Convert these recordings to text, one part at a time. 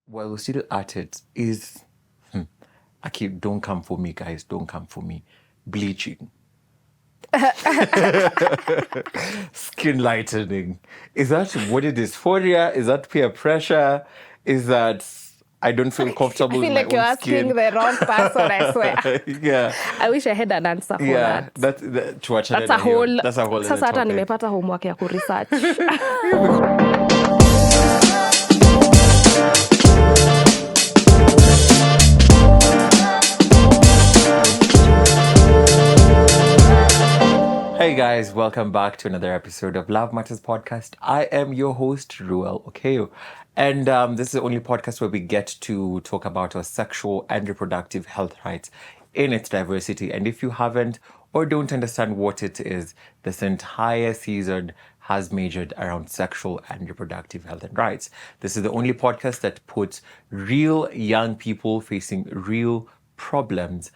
while we're still at it, is don't come for me, guys. Don't come for me. Bleaching. Skin lightening. Is that what it is? Dysphoria? Is that peer pressure? Is that I don't feel comfortable I feel in like my you're own asking skin? the wrong person, I swear. Yeah. I wish I had an answer for Yeah. that. That's a whole other sasa hata topic. nimepata homework ya kuresearch. Hey guys, welcome back to another episode of Love Matters Podcast. I am your host, Ruel Okeo. And this is the only podcast where we get to talk about our sexual and reproductive health rights in its diversity. And if you haven't or don't understand what it is, this entire season has majored around sexual and reproductive health and rights. This is the only podcast that puts real young people facing real problems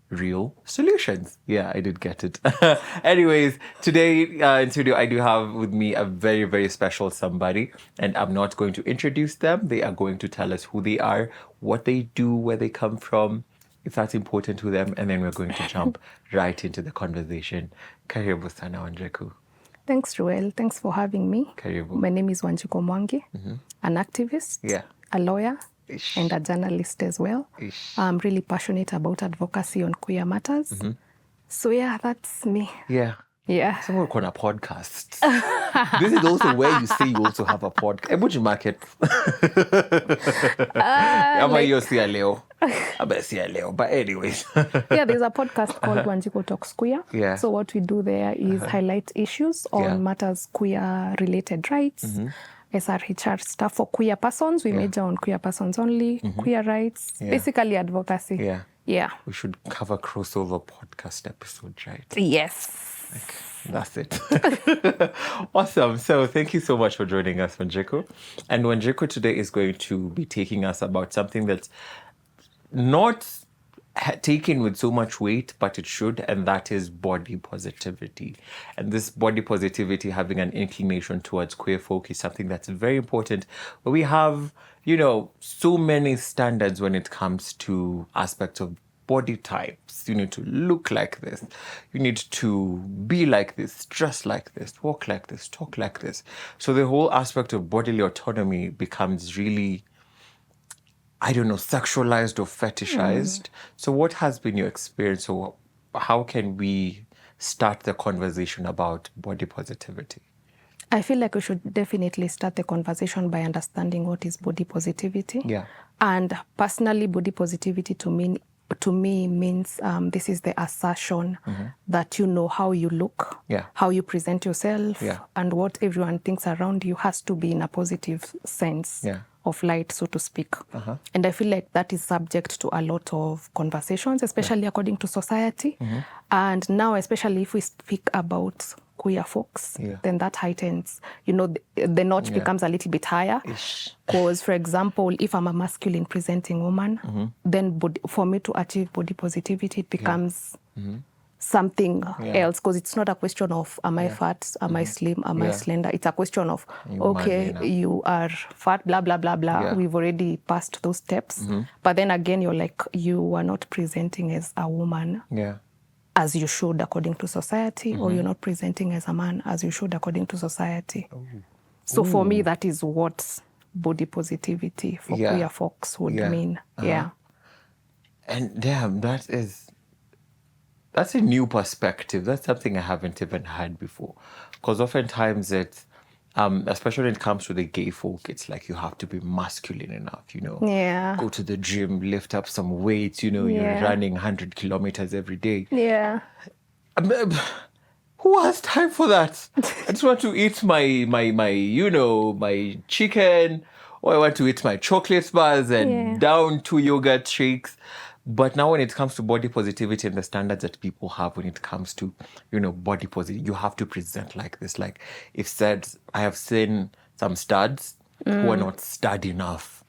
real solutions. Yeah, I did get it. Anyways, today in studio, I do have with me a very, very special somebody, and I'm not going to introduce them. They are going to tell us who they are, what they do, where they come from, if that's important to them, and then we're going to jump right into the conversation. Karibu sana Wanjiku. Thanks, Ruel. Thanks for having me. Karibu. My name is Wanjiku Mwangi, an activist, a lawyer, and a journalist as well. I'm really passionate about advocacy on queer matters. So yeah, that's me. Yeah. Yeah. So we're on a podcast. This is also where you say you also have a podcast. Which market? But anyways. Yeah, there's a podcast called Wanjiku Talks Queer. Yeah. So what we do there is highlight issues on matters queer-related rights, SRHR stuff for queer persons. We major on queer persons only, queer rights, basically advocacy. Yeah. Yeah. We should cover crossover podcast episode, right? Yes. That's it. Awesome. So thank you so much for joining us, Wanjiku. And Wanjiku today is going to be taking us about something that's not taken with so much weight, but it should, and that is body positivity. And this body positivity, having an inclination towards queer folk, is something that's very important. But we have, so many standards when it comes to aspects of body types. You need to look like this. You need to be like this, dress like this, walk like this, talk like this. So the whole aspect of bodily autonomy becomes really, sexualized or fetishized. So what has been your experience, or how can we start the conversation about body positivity? I feel like we should definitely start the conversation by understanding what is body positivity. Yeah. And personally, body positivity to me means this is the assertion that you know how you look, how you present yourself, and what everyone thinks around you has to be in a positive sense of light, so to speak. And I feel like that is subject to a lot of conversations, especially according to society. And now, especially if we speak about queer folks, then that heightens, the notch becomes a little bit higher. Because, for example, if I'm a masculine presenting woman, then for me to achieve body positivity, it becomes something else, because it's not a question of am I fat, am I slim, am I slender. It's a question of, you are fat, blah, blah, blah, blah. We've already passed those steps. But then again, you're like, you are not presenting as a woman as you should according to society, or you're not presenting as a man as you should according to society. So for me, that is what body positivity for queer folks would mean. And damn, that's a new perspective. That's something I haven't even had before. Because oftentimes it's, especially when it comes to the gay folk, it's like you have to be masculine enough, Go to the gym, lift up some weights, you're running 100 kilometers every day. Yeah. Who has time for that? I just want to eat my my chicken, or I want to eat my chocolate bars and down 2 yogurt shakes. But now when it comes to body positivity and the standards that people have when it comes to, body positivity, you have to present like this. Like I have seen some studs who are not stud enough,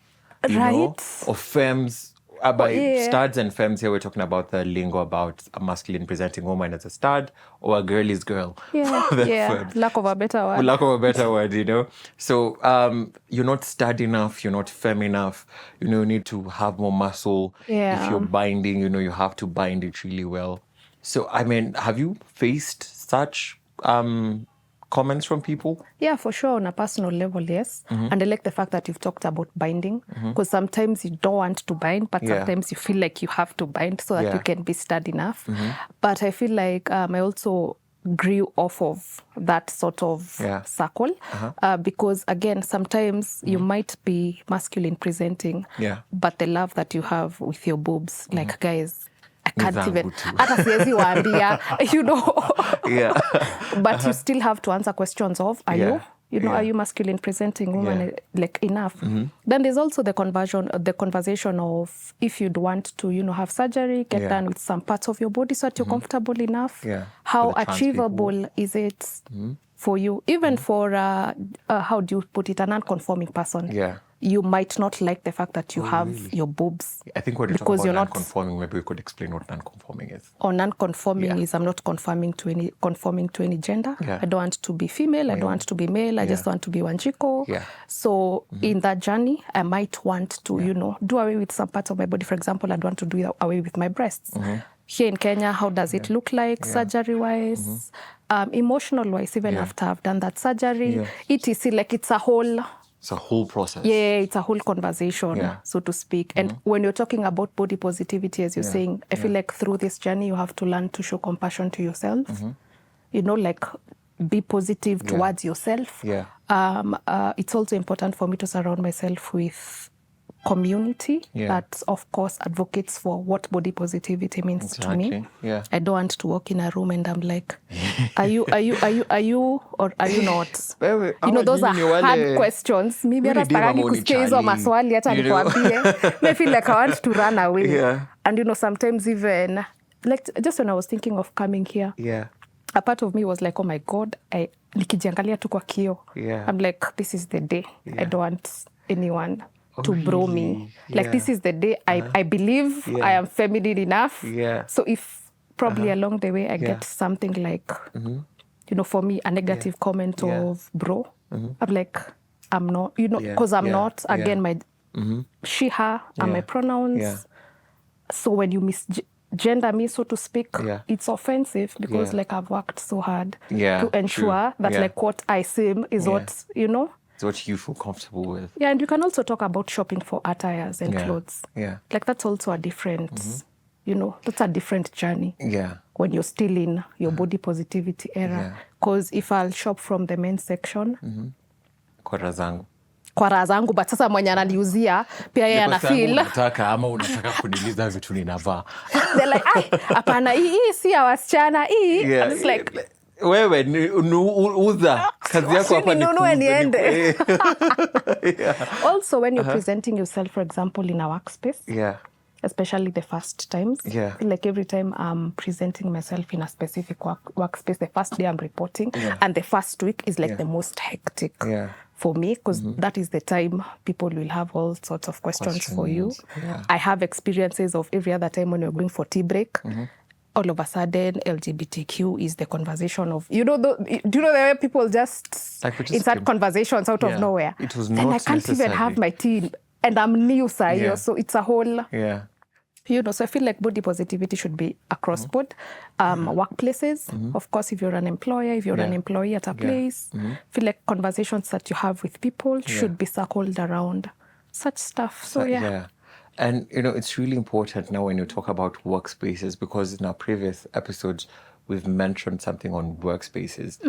Right. Or femmes by studs and femmes here, we're talking about the lingo about a masculine presenting woman as a stud or a girl is girl. Lack of a better word. Lack of a better word, you know. So you're not stud enough, you're not femme enough. You know, you need to have more muscle. If you're binding, you know, you have to bind it really well. So, I mean, have you faced such comments from people? Yeah, for sure. On a personal level, yes. And I like the fact that you've talked about binding, because sometimes you don't want to bind, but sometimes you feel like you have to bind so that you can be stud enough. But I feel like I also grew off of that sort of circle because, again, sometimes you might be masculine presenting, but the love that you have with your boobs, like, guys, I can't even, hata siwezi waambia, you know. But you still have to answer questions of, are you masculine presenting woman like enough? Then there's also the conversation of if you'd want to, you know, have surgery, get done with some parts of your body so that you're comfortable enough. How achievable is it for you? Even for, how do you put it, a non-conforming person. You might not like the fact that you have your boobs. I think when you talk about non-conforming, maybe we could explain what non-conforming is. Or non-conforming is I'm not conforming to any gender. I don't want to be female. I don't want to be male. I just want to be Wanjiko. So in that journey, I might want to, you know, do away with some parts of my body. For example, I'd want to do away with my breasts. Here in Kenya, how does it look like surgery-wise, emotional-wise, even after I've done that surgery? It is like it's a whole... It's a whole process. Yeah, it's a whole conversation, so to speak. And when you're talking about body positivity, as you're saying, I feel like through this journey, you have to learn to show compassion to yourself. You know, like be positive towards yourself. It's also important for me to surround myself with community that, of course, advocates for what body positivity means to me. I don't want to walk in a room and I'm like, are you, or are you not? You know, those are hard questions. Maybe hata sitaki kusikia hizo maswali hata nikwambie. I feel like I want to run away. And you know, sometimes even, like just when I was thinking of coming here, a part of me was like, oh my God, nikijiangalia tu kwa kioo. I'm like, this is the day. I don't want anyone to bro me. Like, this is the day I believe I am feminine enough. So if probably along the way I get something like, you know, for me, a negative comment of bro, I'm like, I'm not, you know, because I'm not, again, my she, her are my pronouns. So when you misgender me, so to speak, it's offensive because like I've worked so hard to ensure that like what I seem is what, you know, it's what you feel comfortable with. Yeah, and you can also talk about shopping for attires and clothes. Like that's also a different, you know, that's a different journey. When you're still in your body positivity era. Because if I'll shop from the men's section, kwa raha zangu, but sasa mwenye ananiuzia pia yeye ana feel. Unataka ama unataka kuniliza vitu ninavaa. They're like, hapana, hii si ya wasichana, hii. I'm just like, wewe uza kazi yako hapa ni niende. Also when you're presenting yourself, for example, in a workspace, especially the first times, like every time I'm presenting myself in a specific workspace, the first day I'm reporting and the first week is like the most hectic for me, because that is the time people will have all sorts of questions for you. I have experiences of every other time when you're going for tea break. All of a sudden, LGBTQ is the conversation of, you know, do you know the way people just insert conversations out of nowhere? It was then not I can't necessary. even have my tea, and I'm new, so it's a whole, you know, so I feel like body positivity should be across board. Workplaces, of course, if you're an employer, if you're an employee at a place, I feel like conversations that you have with people should be circled around such stuff. So And, you know, it's really important now when you talk about workspaces, because in our previous episodes, we've mentioned something on workspaces.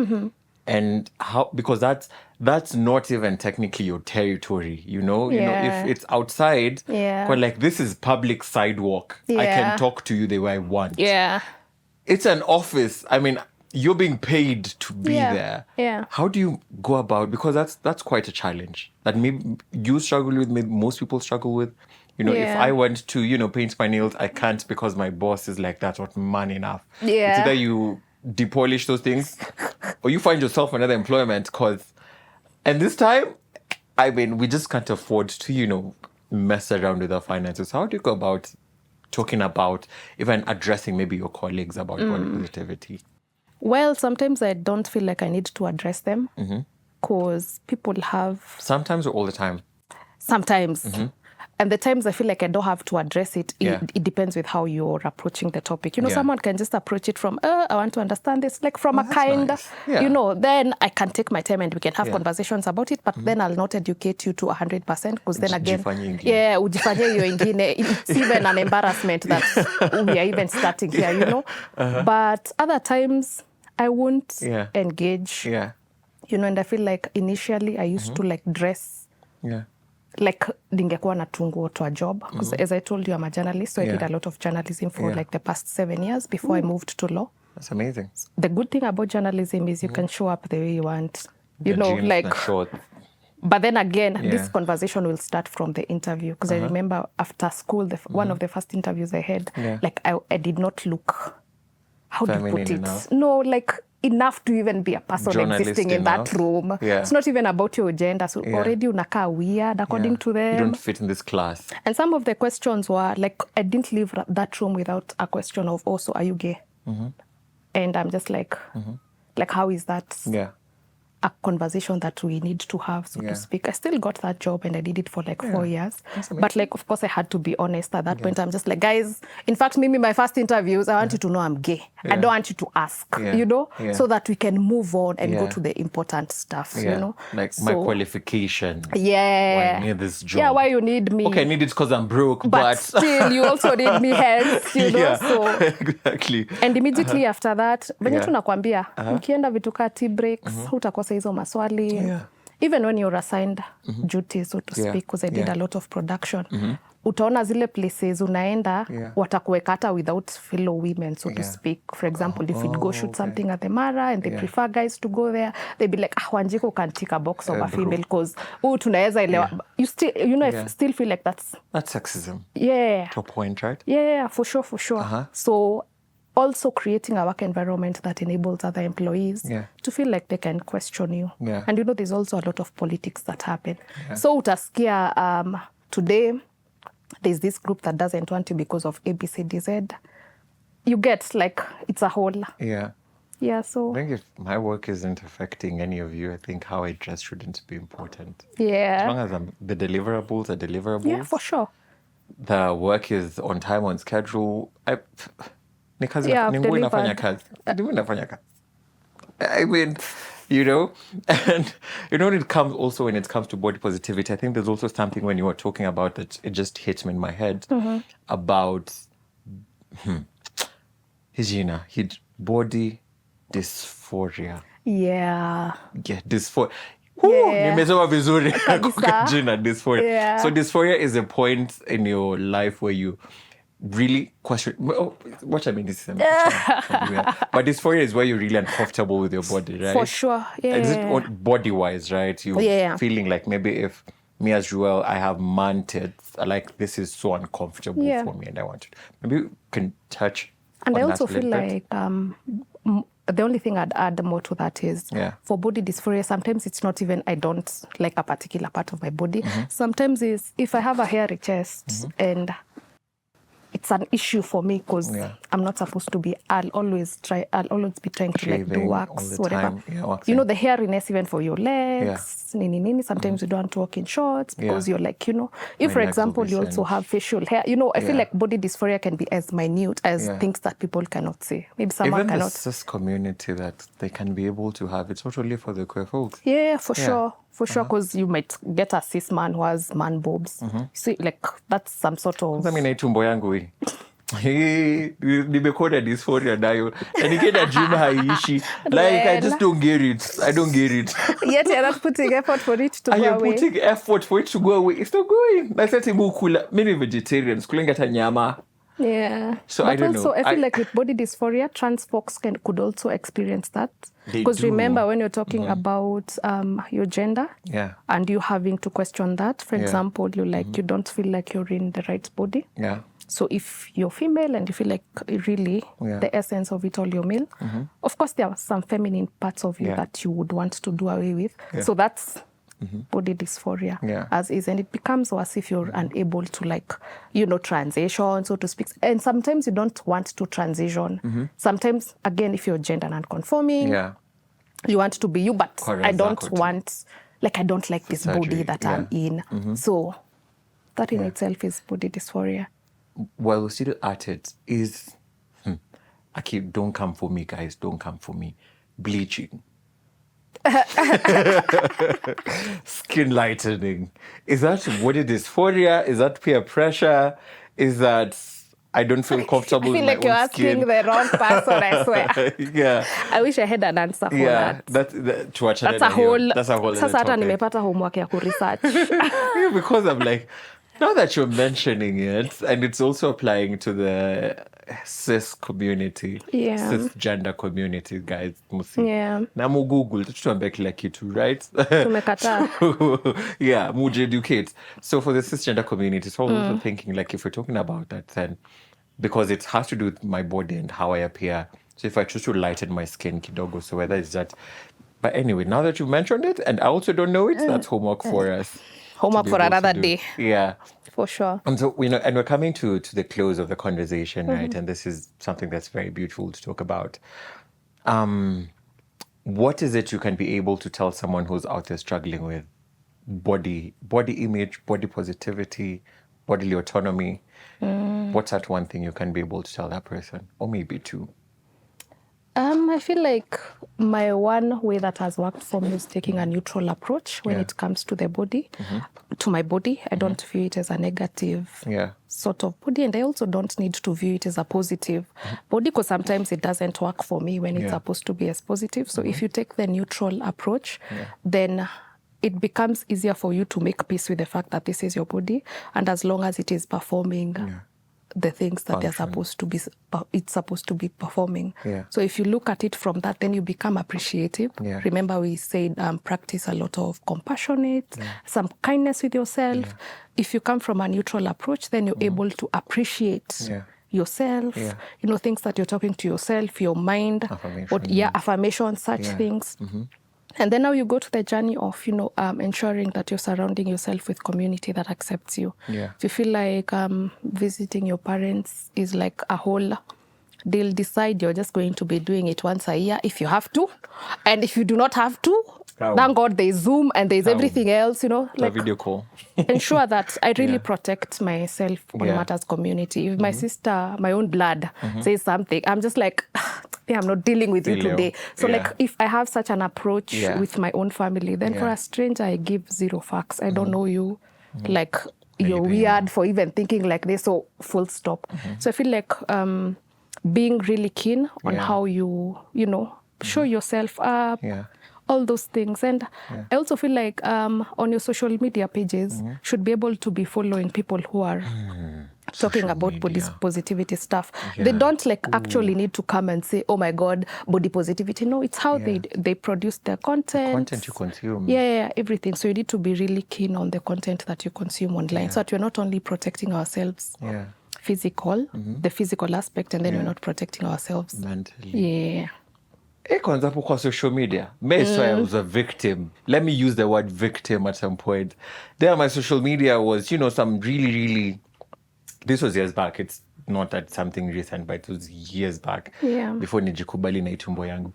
And how, because that's not even technically your territory, you know? You know, if it's outside, but like this is public sidewalk. I can talk to you the way I want. It's an office. I mean, you're being paid to be there. How do you go about, because that's quite a challenge that maybe you struggle with, maybe most people struggle with. You know, if I went to, you know, paint my nails, I can't because my boss is like, that's not man enough. It's either you depolish those things or you find yourself another employment, and this time, I mean, we just can't afford to, you know, mess around with our finances. How do you go about talking about, even addressing maybe your colleagues about body positivity? Well, sometimes I don't feel like I need to address them because people have... Sometimes or all the time? Sometimes. And the times I feel like I don't have to address it, it depends with how you're approaching the topic. You know, someone can just approach it from, I want to understand this, like from a kind, nice. you know, then I can take my time and we can have conversations about it, but then I'll not educate you to 100% because then again, ujifanye hiyo ingine. It's even an embarrassment that we are even starting here, you know. But other times I won't engage, you know, and I feel like initially I used to like dress like ningekuwa natunguo to a job because as I told you, I'm a journalist, so I did a lot of journalism for like the past 7 years before I moved to law. That's amazing. The good thing about journalism is you can show up the way you want, you know, like but then again this conversation will start from the interview because I remember after school one of the first interviews I had, like I did not look, how do you put it enough. No, like enough to even be a person existing in that room. It's not even about your gender. So already unakaa weird according to them. You don't fit in this class. And some of the questions were like, I didn't leave that room without a question of, also, are you gay? And I'm just like, how is that a conversation that we need to have, so to speak? I still got that job and I did it for like 4 years. But like, of course, I had to be honest at that point. I'm just like, guys, in fact, maybe my first interviews, I want you to know I'm gay. I don't want you to ask, you know, so that we can move on and go to the important stuff, you know. Like my qualification. Why I need this job. Yeah, why you need me. Okay, I need it because I'm broke, but still, you also need me hence, you know. So exactly. And immediately after that, venye tunakwambia, mkienda vitu ka tea breaks, hutakosa hizo maswali. Even when you're assigned duties, so to speak, because I did a lot of production, utaona zile places unaenda, watakuweka hata without fellow women, so to speak. For example, if you'd go shoot something at the Mara and they prefer guys to go there, they'd be like, Wanjiko can tick a box of a female because, tunaweza elewa. You still, you know, I still feel like that's sexism. To a point, right? Yeah, for sure. So also creating a work environment that enables other employees to feel like they can question you. And you know, there's also a lot of politics that happen. So utaskia, today, there's this group that doesn't want you because of ABCDZ. You get like, it's a whole. So I think if my work isn't affecting any of you, I think how I dress shouldn't be important. As long as the deliverables are deliverables. Yeah, for sure. The work is on time, on schedule. I mean, you know, and you know, when it comes to body positivity, I think there's also something when you were talking about that, it just hit me in my head about body dysphoria. Dysphoria. Nimesema vizuri kwa jina dysphoria. So dysphoria is a point in your life where you really question what I mean is but dysphoria is where you're really uncomfortable with your body, right? For sure. Is it body wise, right? You feeling like maybe if me as Joel, I have man tits, like this is so uncomfortable for me and I want to maybe you can touch and I also feel like the only thing I'd add more to that is for body dysphoria, sometimes it's not even I don't like a particular part of my body. Sometimes is if I have a hairy chest and it's an issue for me because I'm not supposed to be. I'll always be trying to like do wax, whatever. You know, the hairiness even for your legs. Sometimes you don't want to walk in shorts because you're like, you know, if for example you also have facial hair, you know, I feel like body dysphoria can be as minute as things that people cannot see. Maybe someone cannot. Even the cis community that they can be able to have, it's not only for the queer folks. For sure. For sure, because you might get a cis man who has man boobs. See, like, that's some sort of... I mean, tumbo yangu nimekona dysphoria nayo na nikienda gym haiishi. Like, I just don't get it. I don't get it. Yet you're not putting effort for it to go away. I am putting effort for it to go away. It's not going. Like, let's say, many vegetarians, kulengata nyama. So but I don't also, know. I feel like with body dysphoria, trans folks could also experience that. Because remember, when you're talking about your gender and you having to question that, for example, you like you don't feel like you're in the right body. So if you're female and you feel like really the essence of it all, you're male, of course there are some feminine parts of you that you would want to do away with. So that's body dysphoria Yeah. as is, and it becomes worse if you're unable to, like, transition, so to speak. And sometimes you don't want to transition. Sometimes, again, if you're gender non-conforming, you want to be you, but I don't want, like, I don't like this body that I'm in. So that in itself is body dysphoria. While we're still at it, is don't come for me, guys. Don't come for me. Bleaching. Skin lightening. Is that body dysphoria? Is that peer pressure? Is that I don't feel comfortable I feel with my own skin? like you're asking the wrong person, I swear. Yeah. I wish I had an answer for that. That's a whole sasa hata nimepata homework ya kuresearch. Yeah, because I'm like, now that you're mentioning it, and it's also applying to the cis community, cisgender community, guys. Yeah. Na mu Google, tutuambia kila kitu, right? Tumekataa. Yeah, mu educate. So for the cisgender community, so I was also thinking, like, if we're talking about that, then because it has to do with my body and how I appear. So if I choose to lighten my skin kidogo, so whether it's that. But anyway, now that you mentioned it, and I also don't know it, that's homework for us. Homework for another day. Yeah. For sure. And so, and we're coming to the close of the conversation, right? And this is something that's very beautiful to talk about. What is it you can be able to tell someone who's out there struggling with body image, body positivity, bodily autonomy? What's that one thing you can be able to tell that person? Or maybe two? I feel like my one way that has worked for me is taking a neutral approach when it comes to the body, to my body. I don't view it as a negative sort of body, and I also don't need to view it as a positive body, because sometimes it doesn't work for me when it's supposed to be as positive. So if you take the neutral approach, then it becomes easier for you to make peace with the fact that this is your body, and as long as it is performing the things that it's supposed to be performing. So if you look at it from that, then you become appreciative. Remember, we said practice a lot of compassionate, some kindness with yourself. If you come from a neutral approach, then you're able to appreciate yourself, things that you're talking to yourself, your mind, affirmations, such things. And then now you go to the journey of, ensuring that you're surrounding yourself with community that accepts you. If you feel like visiting your parents is like a whole deal, decide you're just going to be doing it once a year if you have to. And if you do not have to, thank God there's Zoom and there's everything else, like video call. Ensure that I really protect myself on Matters community. If my sister, my own blood, says something, I'm just like, I'm not dealing with you today. So like, if I have such an approach with my own family, then for a stranger, I give zero fucks. I don't know you. Like, you're weird for even thinking like this, so full stop. So I feel like being really keen on how you show yourself up, all those things. And I also feel like on your social media pages should be able to be following people who are talking about body positivity stuff. They don't actually need to come and say, oh my God, body positivity. No, it's how they produce their content. The content you consume. Yeah, everything. So you need to be really keen on the content that you consume online, so that we're not only protecting ourselves the physical aspect, and then we're not protecting ourselves mentally. Kwanza hapo kwa social media, may say I was a victim. Let me use the word victim at some point. There, my social media was, some really, really. This was years back. It's not that something recent, but it was years back. Before nijikubali na itumbo yangu.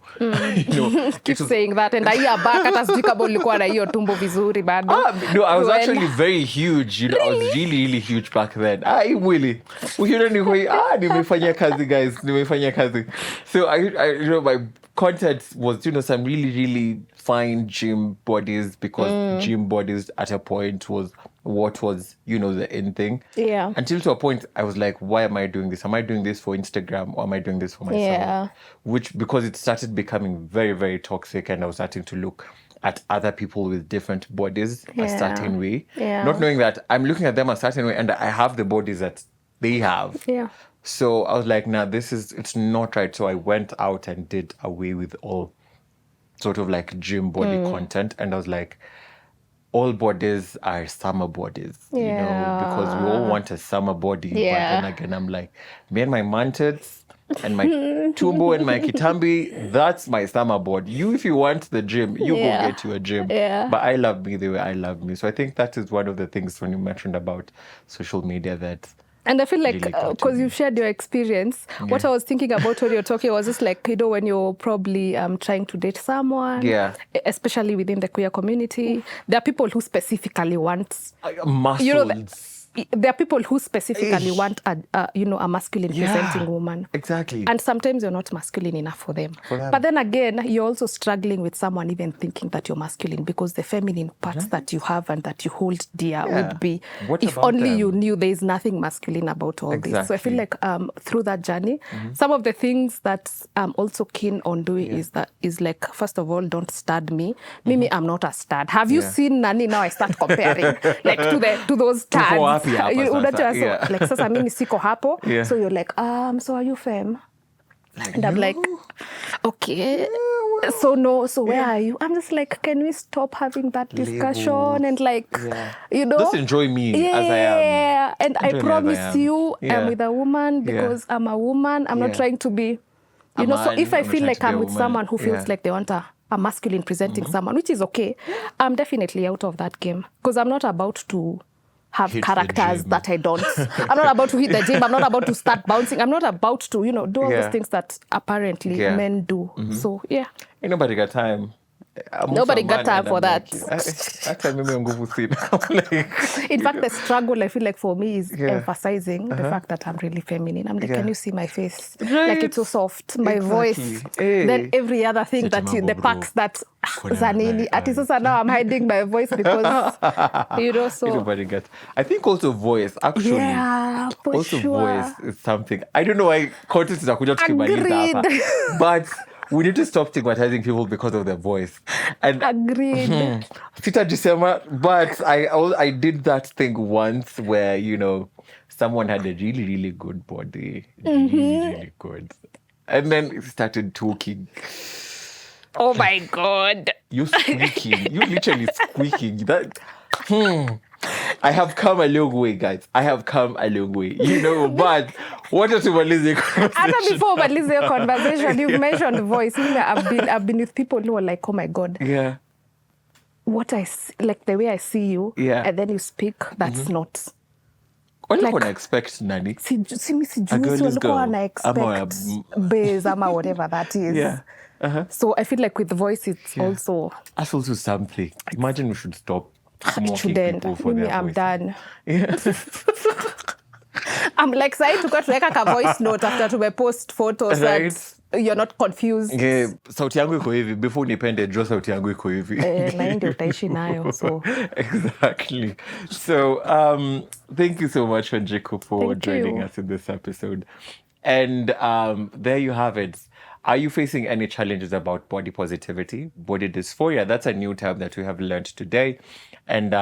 Keep saying that, and I hear back hata sijui kama ulikuwa na hiyo tumbo vizuri bado. No, I was actually very huge. I was really, really huge back then. Mwili. Nimefanya kazi, guys. Nimefanya kazi. So I my content was, some really, really fine gym bodies, because gym bodies at a point was what was, the in thing. Until to a point, I was like, why am I doing this? Am I doing this for Instagram, or am I doing this for myself? Because it started becoming very, very toxic, and I was starting to look at other people with different bodies a certain way. Not knowing that I'm looking at them a certain way, and I have the bodies that they have. So I was like, nah, it's not right. So I went out and did away with all sort of like gym body content. And I was like, all bodies are summer bodies, you know, because we all want a summer body. But then again, I'm like, me and my mantids and my tumbo and my kitambi, that's my summer body. You, if you want the gym, you go get you a gym. But I love me the way I love me. So I think that is one of the things when you mentioned about social media that... And I feel like, because you've shared your experience, what I was thinking about when you're talking was just like, you know, when you're probably trying to date someone, especially within the queer community, there are people who specifically want... muscles. You know, there are people who specifically want a masculine presenting woman. Exactly. And sometimes you're not masculine enough for them. But then again, you're also struggling with someone even thinking that you're masculine, because the feminine parts that you have and that you hold dear would be, if only you knew there's nothing masculine about all this. So I feel like through that journey, some of the things that I'm also keen on doing is like, first of all, don't stud me. Mimi, I'm not a stud. Have you seen Nani? Now I start comparing like to those studs. Like sasa mimi siko hapo. So you're like, so are you femme? And I'm like, okay. So where are you? I'm just like, can we stop having that discussion and like, you know, just enjoy me as I am. And I promise you, I'm with a woman because I'm a woman. I'm not trying to be, you know. So if I feel like I'm with someone who feels like they want a masculine presenting someone, which is okay, I'm definitely out of that game, because I'm not about to have characters that I don't. I'm not about to hit the gym. I'm not about to start bouncing. I'm not about to, you know, do all those things that apparently men do. So, Ain't nobody got time. Nobody got time for that. In fact, the struggle, I feel like for me, is emphasizing the fact that I'm really feminine. I'm like, can you see my face? Like, it's so soft. My voice. Then every other thing that the packs that Zanini. Sasa now I'm hiding my voice because, you know, so. Nobody gets. I think also voice, actually. Yeah, for also sure. Voice is something. I don't know why content is Agreed. But we need to stop stigmatizing people because of their voice. And agreed. Sita December, but I did that thing once where, you know, someone had a really, really good body. Really good. And then it started talking. Oh my God. You're squeaking. You're literally squeaking. That I have come a long way, guys. I have come a long way. You know, but what is your conversation? Before your conversation, you've mentioned voice. I've been with people who are like, oh my God. Yeah. What I see, like the way I see you, and then you speak, that's not. What do you expect, Nani? A girl's girl. I expect bass, ama whatever that is. Yeah. So I feel like with the voice, it's also... That's also something. Imagine we should stop mocking shouldn't. people for their I'm voice. done. Yeah. I'm like, sai tukatuweka ka voice note after tumepost photos that you're not confused. Yeah, sauti yangu iko hivi. Before nipende, draw sauti yangu iko hivi. Na ndio utaishi nayo. So. Exactly. So, thank you so much, Njiko, for joining us in this episode. And there you have it. Are you facing any challenges about body positivity, body dysphoria? That's a new term that we have learned today. And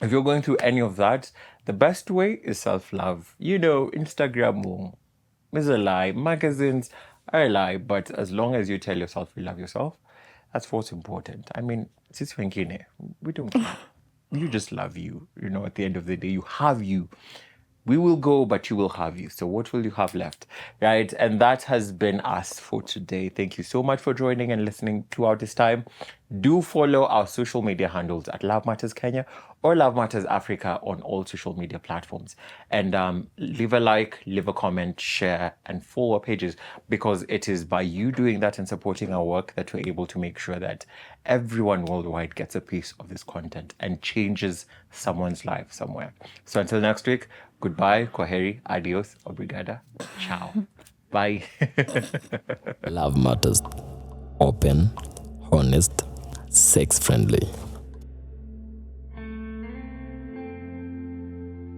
if you're going through any of that, the best way is self-love. You know, Instagram is a lie. Magazines are a lie. But as long as you tell yourself you love yourself, that's what's important. I mean, we don't care. You just love you. You know, at the end of the day, you have you. We will go, but you will have you. So what will you have left, right? And that has been us for today. Thank you so much for joining and listening throughout this time. Do follow our social media handles at Love Matters Kenya or Love Matters Africa on all social media platforms. And leave a like, leave a comment, share, and follow our pages, because it is by you doing that and supporting our work that we're able to make sure that everyone worldwide gets a piece of this content and changes someone's life somewhere. So until next week, goodbye, kwaheri, adios, obrigada, ciao. Bye. Love Matters. Open, honest, sex-friendly.